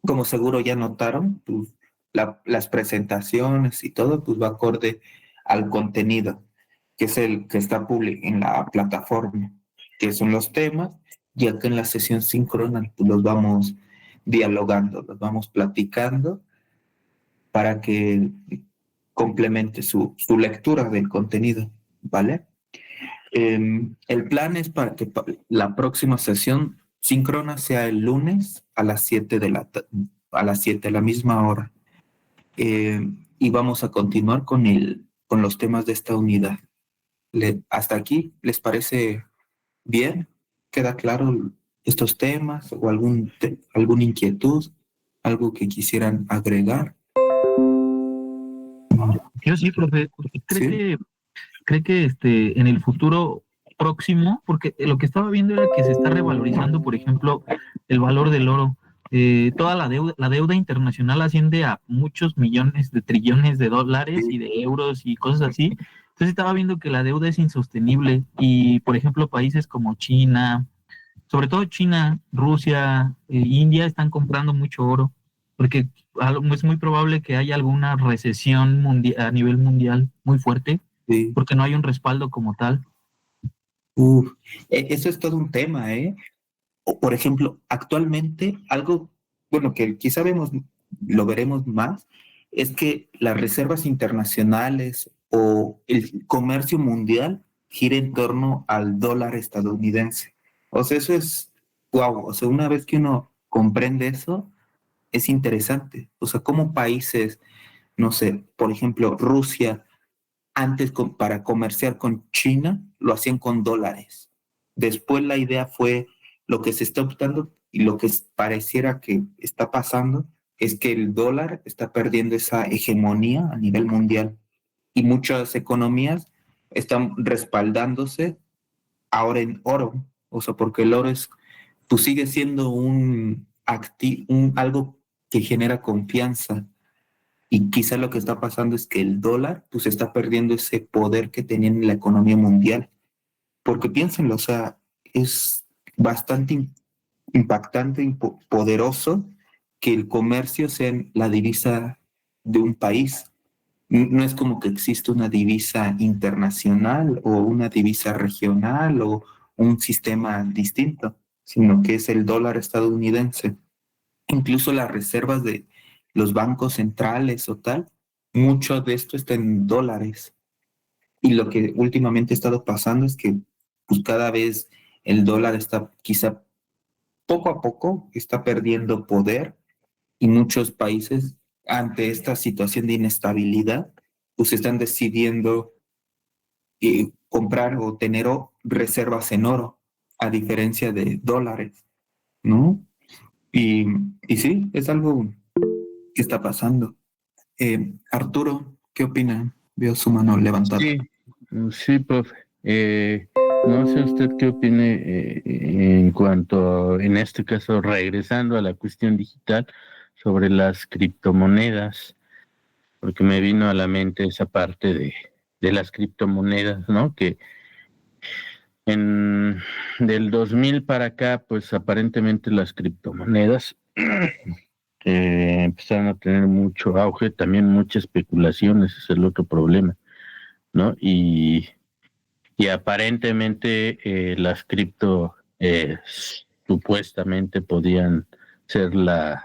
Como seguro ya notaron, pues, las presentaciones y todo, pues va acorde al contenido, que es el que está en la plataforma, que son los temas, y acá en la sesión síncrona pues, los vamos dialogando, los vamos platicando para que complemente su lectura del contenido, ¿vale? El plan es para que la próxima sesión síncrona sea el lunes a las 7 a las 7 a la misma hora. Y vamos a continuar con los temas de esta unidad. ¿Hasta aquí les parece bien? ¿Queda claro estos temas o alguna inquietud? ¿Algo que quisieran agregar? Yo sí, profe. ¿Sí? ¿Cree que en el futuro próximo, porque lo que estaba viendo era que se está revalorizando, por ejemplo, el valor del oro. Toda la deuda internacional asciende a muchos millones de trillones de dólares y de euros y cosas así. Entonces estaba viendo que la deuda es insostenible y, por ejemplo, países como China, sobre todo China, Rusia, India están comprando mucho oro, porque es muy probable que haya alguna recesión a nivel mundial muy fuerte, Sí. porque no hay un respaldo como tal. Uf, eso es todo un tema, ¿eh? O, por ejemplo, actualmente algo, bueno, que quizá lo veremos más, es que las reservas internacionales o el comercio mundial gira en torno al dólar estadounidense. O sea, eso es, wow, o sea, una vez que uno comprende eso, es interesante. O sea, como países, no sé, por ejemplo, Rusia, antes para comerciar con China, lo hacían con dólares. Después la idea fue lo que se está optando y lo que pareciera que está pasando es que el dólar está perdiendo esa hegemonía a nivel mundial y muchas economías están respaldándose ahora en oro, o sea, porque el oro es, pues sigue siendo algo que genera confianza y quizá lo que está pasando es que el dólar pues está perdiendo ese poder que tenía en la economía mundial. Porque piénsenlo, o sea, es bastante impactante y poderoso que el comercio sea la divisa de un país. No es como que existe una divisa internacional o una divisa regional o un sistema distinto, sino que es el dólar estadounidense. Incluso las reservas de los bancos centrales o tal, mucho de esto está en dólares. Y lo que últimamente ha estado pasando es que pues, cada vez el dólar está quizá poco a poco está perdiendo poder y muchos países ante esta situación de inestabilidad pues están decidiendo comprar o tener reservas en oro a diferencia de dólares, ¿no? Y, y sí, es algo que está pasando. Arturo, ¿qué opina? Veo su mano levantada. Sí, profe. No sé usted qué opine en cuanto, en este caso, regresando a la cuestión digital sobre las criptomonedas, porque me vino a la mente esa parte de las criptomonedas, ¿no? Que del 2000 para acá, pues aparentemente las criptomonedas empezaron a tener mucho auge, también mucha especulación, ese es el otro problema, ¿no? Y aparentemente las cripto supuestamente podían ser la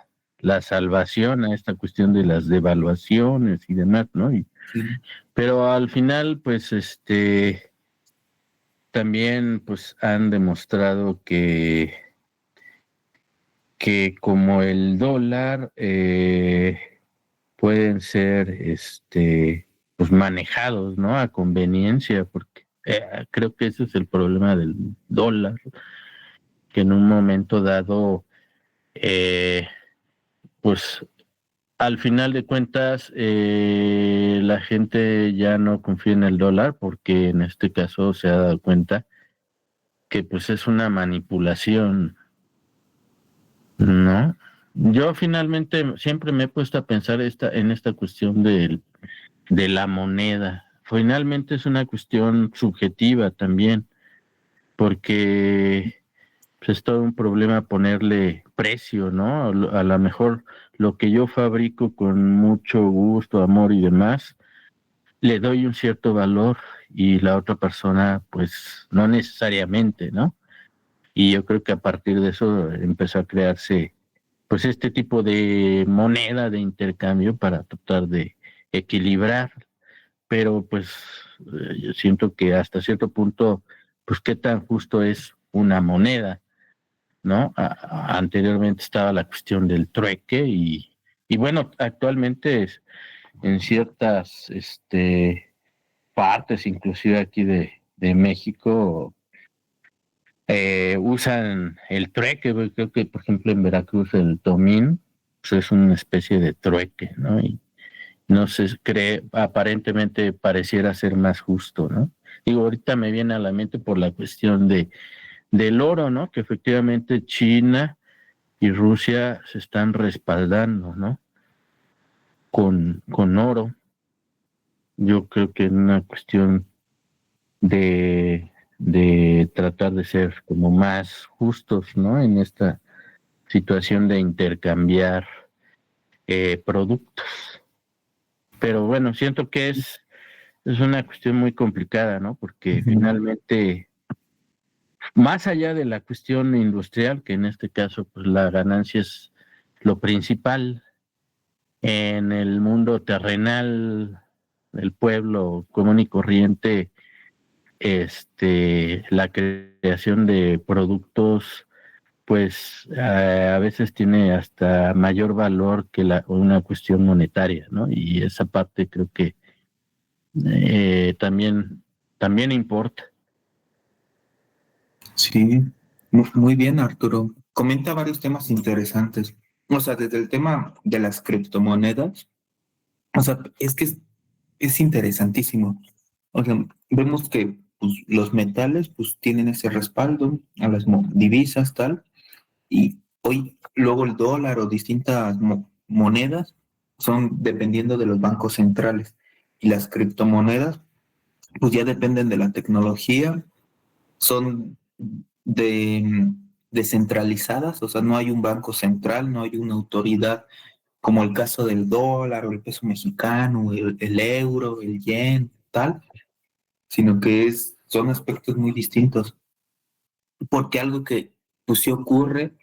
salvación a esta cuestión de las devaluaciones y demás, ¿no? Sí. Pero al final, pues, también pues han demostrado que como el dólar pueden ser pues manejados, ¿no? A conveniencia, porque creo que ese es el problema del dólar, que en un momento dado pues al final de cuentas la gente ya no confía en el dólar porque en este caso se ha dado cuenta que pues es una manipulación, ¿no? Yo finalmente siempre me he puesto a pensar en esta cuestión de la moneda. Finalmente es una cuestión subjetiva también, porque pues, es todo un problema ponerle precio, ¿no? A lo mejor lo que yo fabrico con mucho gusto, amor y demás, le doy un cierto valor y la otra persona, pues no necesariamente, ¿no? Y yo creo que a partir de eso empezó a crearse pues este tipo de moneda de intercambio para tratar de equilibrar, pero pues yo siento que hasta cierto punto, pues qué tan justo es una moneda, ¿no? Anteriormente estaba la cuestión del trueque y bueno, actualmente en ciertas partes, inclusive aquí de México, usan el trueque. Creo que, por ejemplo, en Veracruz el tomín pues es una especie de trueque, ¿no? Y no se cree, aparentemente pareciera ser más justo, ¿no? Digo, ahorita me viene a la mente por la cuestión del oro, ¿no? Que efectivamente China y Rusia se están respaldando, ¿no? Con oro. Yo creo que es una cuestión de tratar de ser como más justos, ¿no? En esta situación de intercambiar productos. Pero bueno, siento que es una cuestión muy complicada, ¿no? Porque finalmente, más allá de la cuestión industrial, que en este caso, pues la ganancia es lo principal, en el mundo terrenal, el pueblo común y corriente, la creación de productos, pues a veces tiene hasta mayor valor que una cuestión monetaria, ¿no? Y esa parte creo que también importa. Sí, muy bien, Arturo. Comenta varios temas interesantes. O sea, desde el tema de las criptomonedas, o sea, es interesantísimo. O sea, vemos que pues, los metales pues tienen ese respaldo a las divisas, tal, y hoy luego el dólar o distintas monedas son dependiendo de los bancos centrales. Y las criptomonedas pues ya dependen de la tecnología, son descentralizadas, o sea, no hay un banco central, no hay una autoridad como el caso del dólar o el peso mexicano, el euro, el yen, tal, sino que son aspectos muy distintos. Porque algo que pues sí ocurre,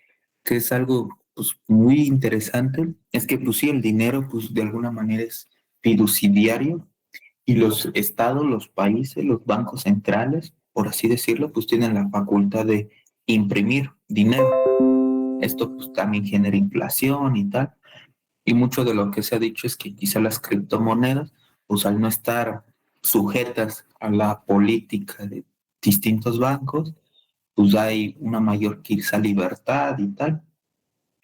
que es algo pues muy interesante, es que pues sí el dinero pues de alguna manera es fiduciario y los estados, los países, los bancos centrales, por así decirlo, pues tienen la facultad de imprimir dinero. Esto pues también genera inflación y tal. Y mucho de lo que se ha dicho es que quizá las criptomonedas, pues al no estar sujetas a la política de distintos bancos, pues hay una mayor quizá libertad y tal.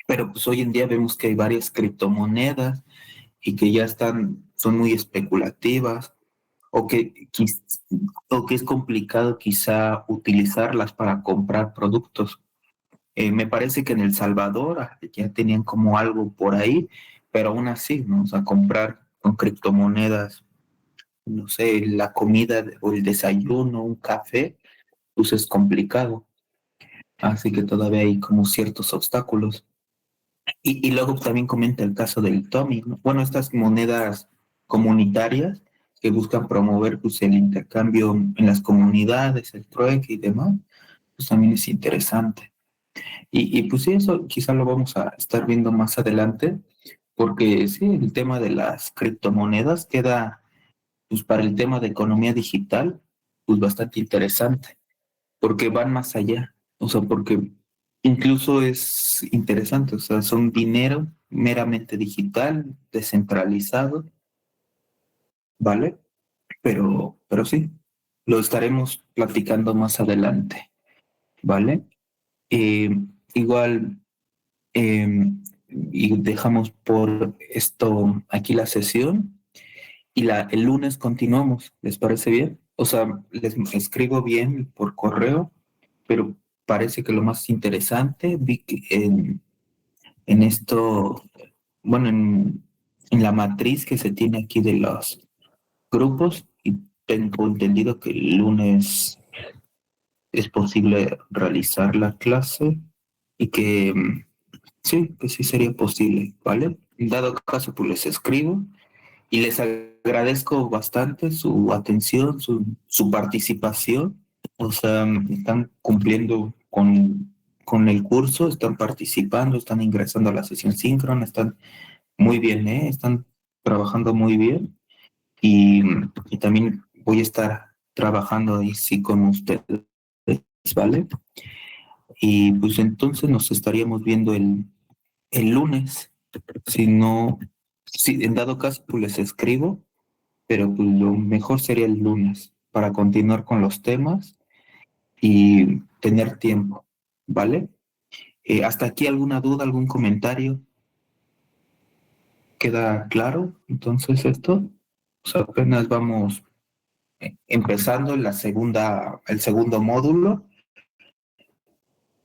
Pero pues hoy en día vemos que hay varias criptomonedas y que ya son muy especulativas o o que es complicado quizá utilizarlas para comprar productos. Me parece que en El Salvador ya tenían como algo por ahí, pero aún así, ¿no? O sea, comprar con criptomonedas, no sé, la comida o el desayuno, un café, pues es complicado. Así que todavía hay como ciertos obstáculos. Y luego también comenta el caso del Tommy, ¿no? Bueno, estas monedas comunitarias que buscan promover pues, el intercambio en las comunidades, el trueque y demás, pues también es interesante. Pues sí, eso quizá lo vamos a estar viendo más adelante, porque sí, el tema de las criptomonedas queda, pues para el tema de economía digital, pues bastante interesante, porque van más allá, o sea, porque incluso es interesante, o sea, son dinero meramente digital, descentralizado, ¿vale? Pero sí, lo estaremos platicando más adelante, ¿vale? Eh, igual, y dejamos por esto aquí la sesión y el lunes continuamos, ¿les parece bien? O sea, les escribo bien por correo, pero parece que lo más interesante, vi que en esto, bueno, en la matriz que se tiene aquí de los grupos, y tengo entendido que el lunes es posible realizar la clase y que sí, que sí sería posible, ¿vale? En dado caso, pues les escribo y les agradezco bastante su atención, su participación. O sea, están cumpliendo con el curso, están participando, están ingresando a la sesión síncrona, están muy bien, ¿eh? Están trabajando muy bien y, y también voy a estar trabajando ahí sí con ustedes, ¿vale? Y pues entonces nos estaríamos viendo el lunes. Si no, si en dado caso, pues les escribo, pero pues lo mejor sería el lunes para continuar con los temas y tener tiempo, ¿vale? ¿Hasta aquí alguna duda, algún comentario? ¿Queda claro? Entonces esto, pues apenas vamos empezando el segundo módulo,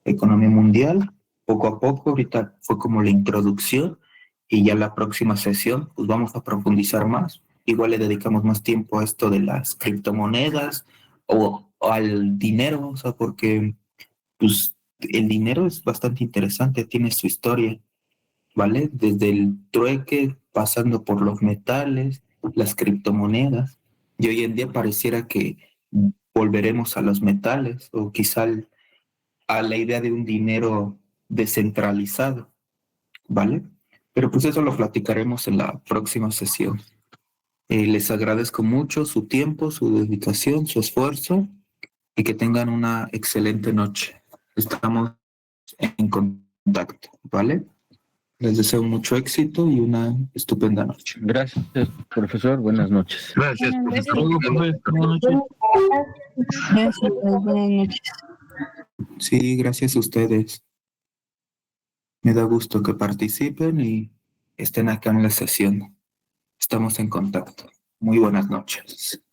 Economía Mundial, poco a poco. Ahorita fue como la introducción y ya la próxima sesión pues vamos a profundizar más. Igual le dedicamos más tiempo a esto de las criptomonedas o al dinero, o sea, porque pues el dinero es bastante interesante, tiene su historia, ¿vale? Desde el trueque, pasando por los metales, las criptomonedas, y hoy en día pareciera que volveremos a los metales o quizá a la idea de un dinero descentralizado, ¿vale? Pero pues eso lo platicaremos en la próxima sesión. Les agradezco mucho su tiempo, su dedicación, su esfuerzo y que tengan una excelente noche. Estamos en contacto, ¿vale? Les deseo mucho éxito y una estupenda noche. Gracias, profesor. Buenas noches. Gracias, Buenas profesor. noches. Buenas noches. Gracias, buenas noches. Sí, gracias a ustedes. Me da gusto que participen y estén acá en la sesión. Estamos en contacto. Muy buenas noches.